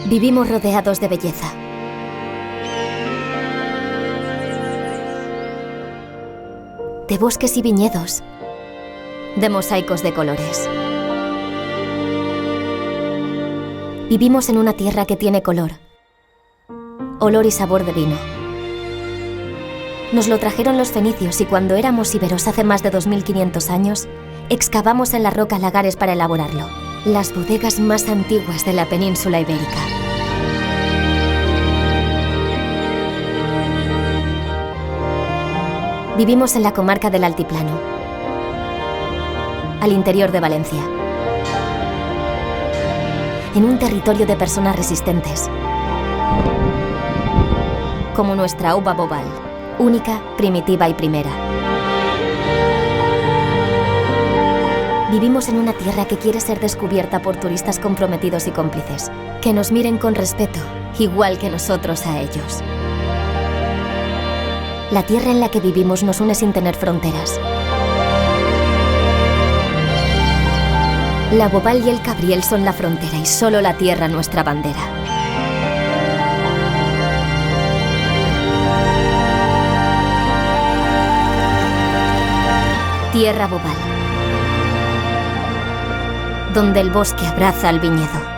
Vivimos rodeados de belleza. De bosques y viñedos. De mosaicos de colores. Vivimos en una tierra que tiene color, olor y sabor de vino. Nos lo trajeron los fenicios y cuando éramos íberos hace más de 2500 años, excavamos en la roca lagares para elaborarlo. Las bodegas más antiguas de la península ibérica. Vivimos en la comarca del Altiplano, al interior de Valencia, en un territorio de personas resistentes, como nuestra uva Bobal, única, primitiva y primera. Vivimos en una tierra que quiere ser descubierta por turistas comprometidos y cómplices, que nos miren con respeto, igual que nosotros a ellos. La tierra en la que vivimos nos une sin tener fronteras. La Bobal y el Cabriel son la frontera y solo la tierra nuestra bandera. Tierra Bobal, donde el bosque abraza al viñedo.